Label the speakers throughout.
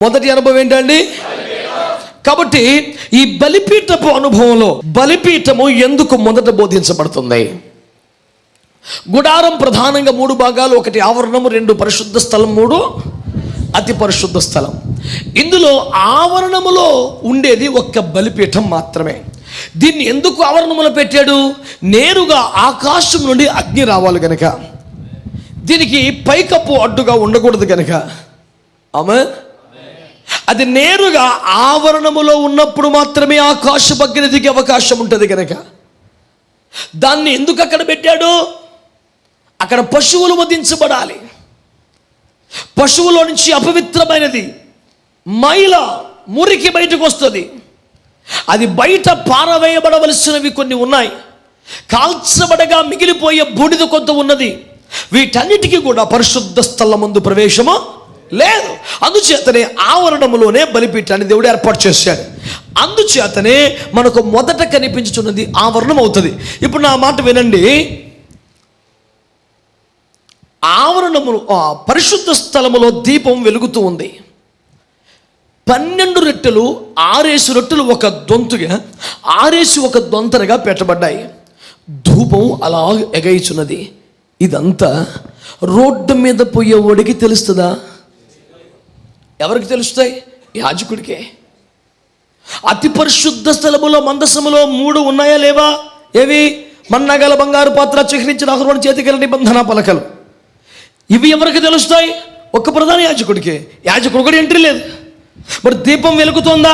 Speaker 1: మొదటి అనుభవం ఏంటండి? కాబట్టి ఈ బలిపీఠపు అనుభవంలో బలిపీఠము ఎందుకు మొదట బోధించబడుతుంది? గుడారం ప్రధానంగా 3 భాగాలు, 1 ఆవరణము, 2 పరిశుద్ధ స్థలం, 3 అతి పరిశుద్ధ స్థలం. ఇందులో ఆవరణములో ఉండేది ఒక్క బలిపీఠం మాత్రమే. దీన్ని ఎందుకు ఆవరణములో పెట్టాడు? నేరుగా ఆకాశం నుండి అగ్ని రావాలి గనక, దీనికి పైకప్పు అడ్డుగా ఉండకూడదు గనక. ఆమె అది నేరుగా ఆవరణములో ఉన్నప్పుడు మాత్రమే ఆకాశపు అగ్ని దిగే అవకాశం ఉంటుంది కనుక దాన్ని ఎందుకు అక్కడ పెట్టాడు? అక్కడ పశువులు వధించబడాలి. పశువులో నుంచి అపవిత్రమైనది మైల మురికి బయటకు వస్తుంది. అది బయట పారవేయబడవలసినవి కొన్ని ఉన్నాయి. కాల్చబడగా మిగిలిపోయే బూడిద కొంత ఉన్నది. వీటన్నిటికీ కూడా పరిశుద్ధ స్థలమందు ప్రవేశము లేదు. అందుచేతనే ఆవరణములోనే బలిపీఠాన్ని దేవుడు ఏర్పాటు చేశాడు. అందుచేతనే మనకు మొదట కనిపించుచున్నది ఆవరణం అవుతుంది. ఇప్పుడు నా మాట వినండి. ఆవరణములు పరిశుద్ధ స్థలములో దీపం వెలుగుతూ ఉంది. 12 రొట్టెలు 6 రొట్టెలు ఒక దొంతుగా 6 ఒక దొంతరగా పెట్టబడ్డాయి. ధూపం అలా ఎగయిచున్నది. ఇదంతా రోడ్డు మీద పోయేవాడికి తెలుస్తుందా? ఎవరికి తెలుస్తాయి? యాజకుడికే. అతి పరిశుద్ధ స్థలములో మందసములో 3 ఉన్నాయా లేవా? ఏవి? మన్నగల బంగారు పాత్ర, చిహ్నించిన అహరోను చేతికి నిబంధన పలకలు. ఇవి ఎవరికి తెలుస్తాయి? ఒక్క ప్రధాన యాజకుడికే. యాజకుడు కూడా ఎంట్రీ లేదు. మరి దీపం వెలుగుతోందా?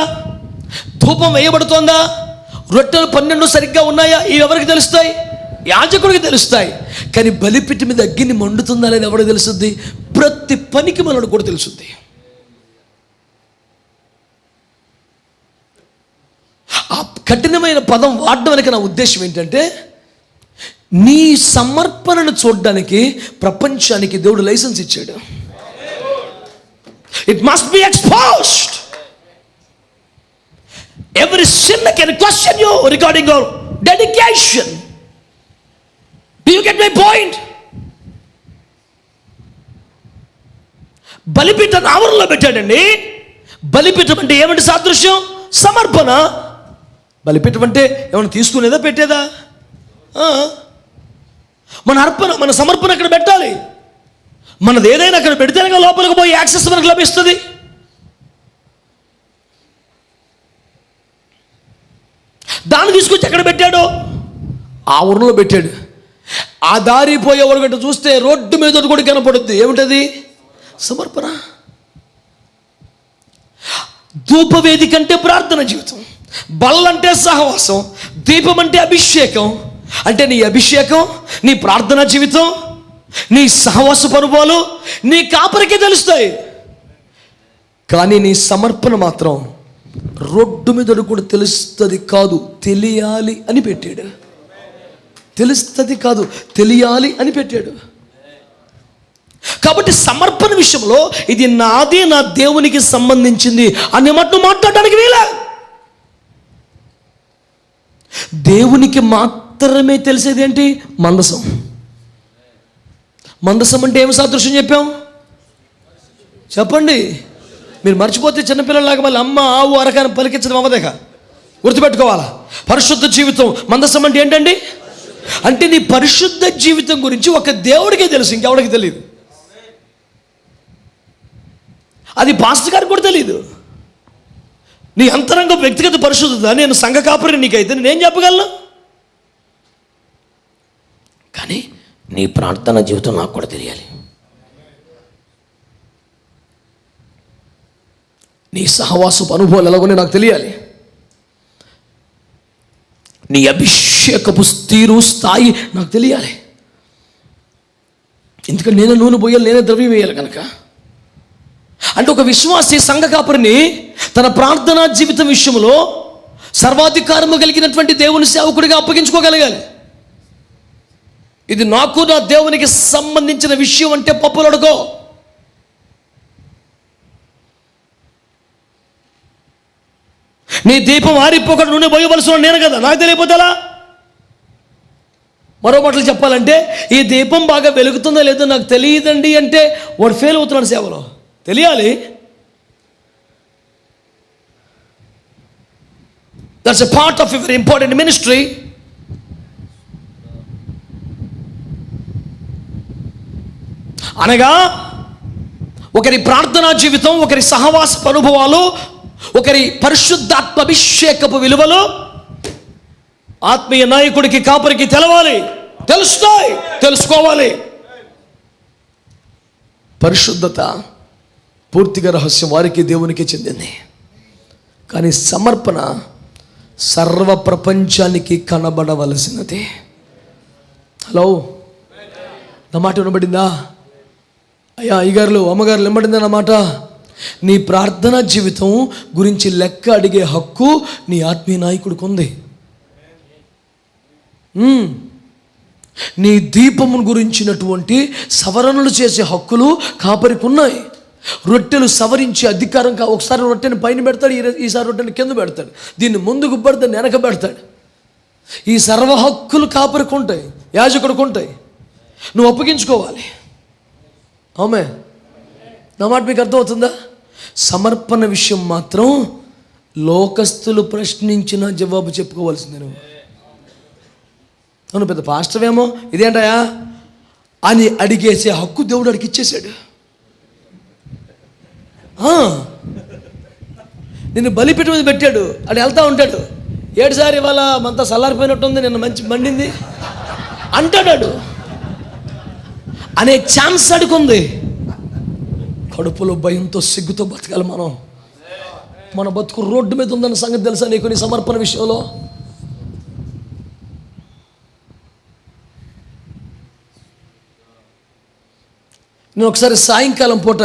Speaker 1: ధూపం వేయబడుతోందా? రొట్టెలు 12 సరిగ్గా ఉన్నాయా? ఇవి ఎవరికి తెలుస్తాయి? యాజకుడికి తెలుస్తాయి. కానీ బలిపీఠం మీద అగ్ని మండుతుందా లేదా ఎవరికి తెలుస్తుంది? ప్రతి పనికి మనకు కూడా తెలుస్తుంది. ఆ కఠినమైన పదం వాడడం వెనక నా ఉద్దేశం ఏంటంటే, నీ సమర్పణను చూడడానికి ప్రపంచానికి దేవుడు లైసెన్స్ ఇచ్చాడు. It must be exposed. Every sinner can question you regarding your dedication. Do you get my point? బలిపీఠం ఆవరణలో పెట్టాడండి. బలిపీఠం అంటే ఏమంటే సాదృశ్యం? సమర్పణ. బలిపీఠం అంటే ఏమైనా తీసుకునేదా పెట్టేదా? మన అర్పణ, మన సమర్పణ అక్కడ పెట్టాలి. మనది ఏదైనా అక్కడ పెడితేనే లోపలికి పోయి యాక్సెస్ మనకు లభిస్తుంది. దాన్ని తీసుకొచ్చి ఎక్కడ పెట్టాడు? ఆవరణలో పెట్టాడు. ఆ దారి పోయేవాడు గట్ట చూస్తే రోడ్డు మీద కూడా కనపడుద్ది. ఏమిటది? సమర్పణ. ధూపవేదిక అంటే ప్రార్థన జీవితం, బల్లంటే సహవాసం, దీపం అంటే అభిషేకం. అంటే నీ అభిషేకం, నీ ప్రార్థనా జీవితం, నీ సహవాస పరువాలు నీ కాపరికే తెలుస్తాయి. కానీ నీ సమర్పణ మాత్రం రోడ్డు మీద కూడా తెలుస్తుంది కాదు, తెలియాలి అని పెట్టాడు. తెలుస్తుంది కాదు, తెలియాలి అని పెట్టాడు. కాబట్టి సమర్పణ విషయంలో ఇది నాది, నా దేవునికి సంబంధించింది అనే మాట మాట్లాడడానికి వీల. దేవునికి మాత్రమే తెలిసేది ఏంటి? మందసం. మందసం అంటే ఏమి సాదృశ్యం చెప్పాం? చెప్పండి. మీరు మర్చిపోతే చిన్నపిల్లలాగా మళ్ళీ అమ్మ ఆవు అరకాన్ని పలికించడం అవ్వదేక. గుర్తుపెట్టుకోవాలా. పరిశుద్ధ జీవితం మందసం అంటే ఏంటండి? అంటే నీ పరిశుద్ధ జీవితం గురించి ఒక దేవుడికే తెలుసు, ఇంకెవడికి తెలియదు. అది పాస్టర్ గారికి కూడా తెలియదు. నీ అంతరంగ వ్యక్తిగత పరిశుద్ధత నేను సంఘ కాపరి నీకైతే నేనేం చెప్పగలను? కానీ నీ ప్రార్థన జీవితం నాకు కూడా తెలియాలి. నీ సహవాసపు అనుభవాలు ఎలాగో నాకు తెలియాలి. నీ అభిషేకపు స్థాయి నాకు తెలియాలి. ఎందుకంటే నేనే నూనె పోయాలి, నేనే ద్రవ్యం వేయాలి కనుక. అంటే ఒక విశ్వాసి సంఘ కాపరిని తన ప్రార్థనా జీవితం విషయంలో సర్వాధికారము కలిగినటువంటి దేవుని సేవకుడిగా అప్పగించుకోగలగాలి. ఇది నాకు నా దేవునికి సంబంధించిన విషయం అంటే పప్పులు అడుకో. నీ దీపం ఆరిపోకుండా నూనె పోయవలసిన నేను కదా, నాకు తెలియకపోతే ఎలా? మరో మాటలు చెప్పాలంటే ఈ దీపం బాగా వెలుగుతుందో లేదో నాకు తెలియదండి అంటే వాడు ఫెయిల్ అవుతున్నాడు సేవలో. తెలియాలి. That's a part of a very important ministry. అనగా ఒకరి ప్రార్థనా జీవితం, ఒకరి సహవాస అనుభవాలు, ఒకరి పరిశుద్ధాత్మ అభిషేకపు విలువలు ఆత్మీయ నాయకుడికి, కాపరికి తెలవాలి, తెలుస్తాయి, తెలుసుకోవాలి. పరిశుద్ధత పూర్తిగా రహస్యం వారికి, దేవునికి చెందింది. కానీ సమర్పణ సర్వ ప్రపంచానికి కనబడవలసినది. హలో, నా మాట వినబడిందా? అయ్యా అయ్యగారులు, అమ్మగారులు, వినబడిందా నా మాట? నీ ప్రార్థనా జీవితం గురించి లెక్క అడిగే హక్కు నీ ఆత్మీయ నాయకుడికి ఉంది. నీ దీపమును గురించినటువంటి సవరణలు చేసే హక్కులు కాపరికి ఉన్నాయి. రొట్టెలు సవరించే అధికారం ఒకసారి రొట్టెని పైన పెడతాడు, ఈసారి రొట్టెని కింద పెడతాడు, దీన్ని ముందుకు పెడతాడు, వెనక పెడతాడు. ఈ సర్వ హక్కులు కాపరికి ఉంటాయి, యాజకుడికి ఉంటాయి. నువ్వు అప్పగించుకోవాలి. ఆమె నా మాట మీకు అర్థమవుతుందా? సమర్పణ విషయం మాత్రం లోకస్తులు ప్రశ్నించిన జవాబు చెప్పుకోవాల్సిందే. నువ్వు పెద్ద పాస్టర్వేమో ఇదేంటయా అని అడిగేసే హక్కు దేవుడు అడిగి ఇచ్చేశాడు. నిన్ను బలిపీఠం మీద పెట్టాడు, అది వెళ్తా ఉంటాడు. 7 సారి ఇవాళ మంతా సల్లారిపోయినట్టుంది, నిన్న మంచి మండింది అంటాడు. అనే ఛాన్స్ అడుగుంది. కడుపులో భయంతో, సిగ్గుతో బతకాలి మనం. మన బతుకు రోడ్డు మీద ఉందన్న సంగతి తెలుసా నీకు? నీ సమర్పణ విషయంలో నేను ఒకసారి సాయంకాలం పూట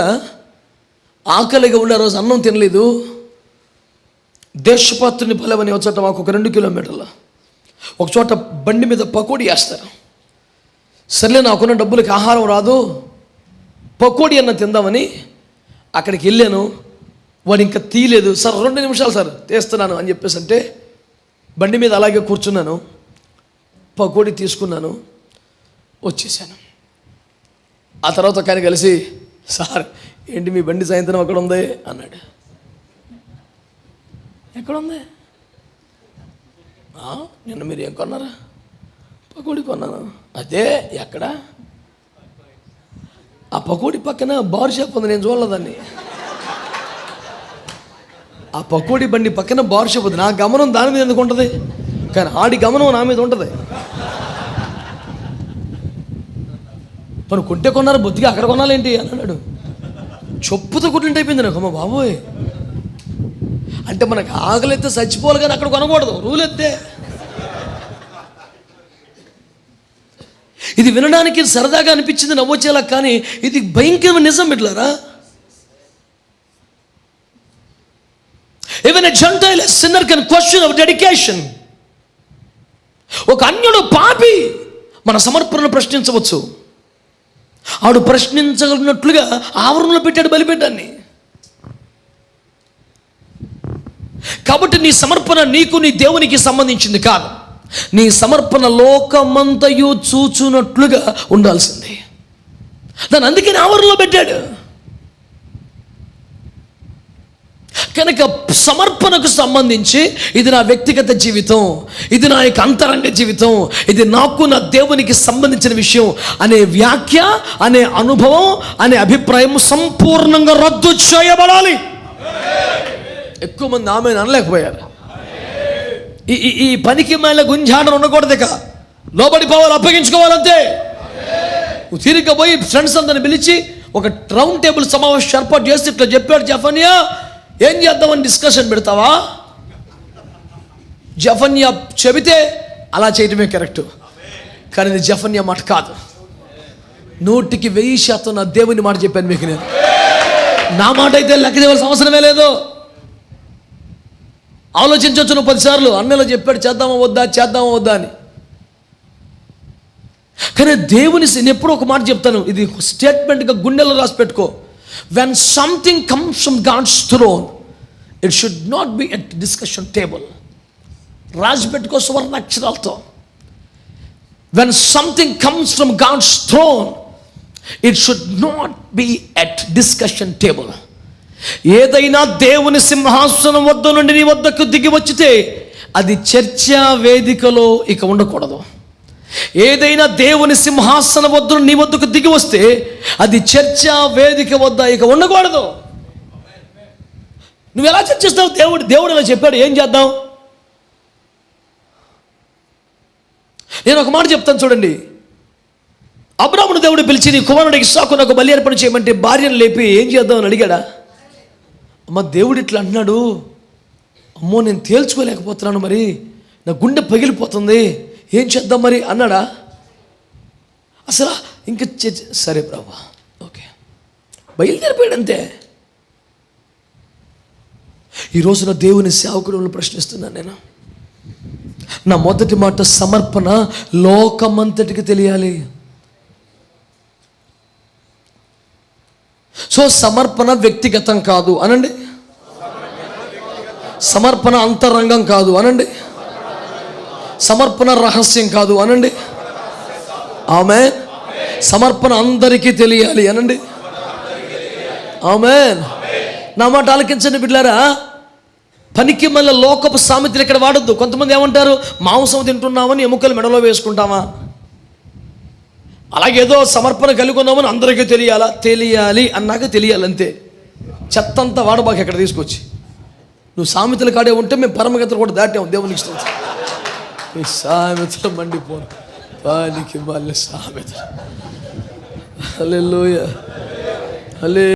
Speaker 1: ఆకలిగా ఉన్న రోజు అన్నం తినలేదు. దేశపాత్రుని పొలవని ఒక చోట, మాకు ఒక 2 కిలోమీటర్ల ఒక చోట బండి మీద పకోడీ వేస్తారు. సర్లే, నాకున్న డబ్బులకి ఆహారం రాదు, పకోడీ అన్న తిందామని అక్కడికి వెళ్ళాను. వాడు ఇంకా తీయలేదు. సార్ 2 నిమిషాలు సార్ తీస్తున్నాను అని చెప్పేసి అంటే బండి మీద అలాగే కూర్చున్నాను, పకోడీ తీసుకున్నాను, వచ్చేసాను. ఆ తర్వాత కానీ కలిసి, సార్ ఏంటి మీ బండి సాయంత్రం అక్కడ ఉంది అన్నాడు. ఎక్కడుంది? నిన్న మీరు ఏం కొన్నారా? పకోడీ కొన్నాను. అదే ఎక్కడ? ఆ పకోడీ పక్కన బార్ షాప్ ఉంది, నేను చూడలేదాన్ని. ఆ పకోడీ బండి పక్కన బార్ షాప్ ఉంది. నా గమనం దాని మీద ఎందుకు ఉంటుంది, కానీ ఆడి గమనం నా మీద ఉంటుంది. మనం కొంటే కొన్నారు, బొత్తిగా అక్కడ కొనాలేంటి అన్నాడు. చొప్పుతో కుట్టినట్టు అయిపోయింది నాకు. అమ్మ బాబోయ్, అంటే మనకు ఆకలిస్తే చచ్చిపోవాలి కానీ అక్కడ కొనకూడదు, రూల్ ఎత్తే. ఇది వినడానికి సరదాగా అనిపించింది, నవ్వొచ్చేలా, కానీ ఇది భయంకరమైన నిజం. బిడ్డలారా, even a Gentile, a sinner can question our dedication. ఒక అన్యుడు, పాపి మన సమర్పణను ప్రశ్నించవచ్చు. ఆడు ప్రశ్నించగలిగినట్లుగా ఆవరణలో పెట్టాడు బలిపీఠాన్ని. కాబట్టి నీ సమర్పణ నీకు, నీ దేవునికి సంబంధించింది కాదు. నీ సమర్పణ లోకమంతయు చూచునట్లుగా ఉండాల్సింది. దాన్ని అందుకని ఆవరణలో పెట్టాడు. కనుక సమర్పణకు సంబంధించి ఇది నా వ్యక్తిగత జీవితం, ఇది నా యొక్క అంతరంగ జీవితం, ఇది నాకు నా దేవునికి సంబంధించిన విషయం అనే వ్యాఖ్య, అనే అనుభవం, అనే అభిప్రాయం సంపూర్ణంగా రద్దు చేయబడాలి. ఎక్కువ మంది ఆమె అనలేకపోయారు. ఈ పనికి మేళ గుంజాటం ఉండకూడదు. ఇక లోబడిపోవాలి, అప్పగించుకోవాలంతే. తిరిగి పోయి ఫ్రెండ్స్ అందరిని పిలిచి ఒక రౌండ్ టేబుల్ సమావేశం ఏర్పాటు చేసి ఇట్లా చెప్పాడు జెఫన్యా, ఏం చేద్దామని డిస్కషన్ పెడతావా? జెఫన్యా చెబితే అలా చేయటమే కరెక్ట్, కానీ ఇది జెఫన్యా మాట కాదు. 100% నా దేవుని మాట చెప్పాను మీకు. నేను నా మాట అయితే లెక్క చేయవలసిన అవసరమే లేదు. ఆలోచించవచ్చు నువ్వు 10 సార్లు, అన్నలో చెప్పాడు చేద్దామా వద్దా అని. కానీ దేవుని, నేను ఎప్పుడూ ఒక మాట చెప్తాను, ఇది స్టేట్మెంట్గా గుండెలో రాసి పెట్టుకో. When something comes from God's throne, it should not be at discussion table. రాసి పెట్టుకో సువర్ణ అక్షరాలతో. When something comes from God's throne, it should not be at discussion table. ఏదైనా దేవుని సింహాసనం వద్ద నుండి నీ వద్దకు దిగి వచ్చితే అది చర్చా వేదికలో ఇక ఉండకూడదు. ఏదైనా దేవుని సింహాసన వద్ద నీ వద్దకు దిగి వస్తే అది చర్చా వేదిక వద్ద ఇక ఉండకూడదు. నువ్వు ఎలా చర్చిస్తావు? దేవుడు ఇలా చెప్పాడు, ఏం చేద్దాం? నేను ఒక మాట చెప్తాను చూడండి. అబ్రాహామును దేవుడు పిలిచి, నీ కుమారుడు ఇస్సాకు నాకు బలి అర్పణ చేయమంటే భార్యను లేపి ఏం చేద్దామని అడిగాడా? అమ్మ, దేవుడు ఇట్లా అంటున్నాడు, అమ్మో నేను తేల్చుకోలేకపోతున్నాను, మరి నా గుండె పగిలిపోతుంది, ఏం చేద్దాం మరి అన్నాడా? అసలు ఇంకా సరే ప్రభా, ఓకే, బయలుదేరిపోయాడు అంతే. ఈరోజున దేవుని సేవకులను ప్రశ్నిస్తున్నాను నేను. నా మొదటి మాట, సమర్పణ లోకమంతటికి తెలియాలి. సో సమర్పణ వ్యక్తిగతం కాదు అనండి, సమర్పణ అంతరంగం కాదు అనండి, సమర్పణ రహస్యం కాదు అనండి, ఆమేన్. సమర్పణ అందరికీ తెలియాలి అనండి, ఆమేన్. నా మాట ఆలకించండి బిడ్డలారా. పనికి మళ్ళీ లోకపు సామెతలు ఇక్కడ వాడొద్దు. కొంతమంది ఏమంటారు, మాంసం తింటున్నామని ఎముకలు మెడలో వేసుకుంటామా, అలాగేదో సమర్పణ కలిగి ఉన్నామని అందరికీ తెలియాలి అన్నాక తెలియాలంతే. చెత్తంతా వాడబాక ఇక్కడ తీసుకొచ్చి. నువ్వు సామెతలు కాడే ఉంటే మేము పరమగతులు కూడా దాటాము దేవునికి ఇష్టం. ఈ సామెతలు మండిపోను పానికి మళ్ళీ సామెతలు. హల్లెలూయా, హల్లెలూయా.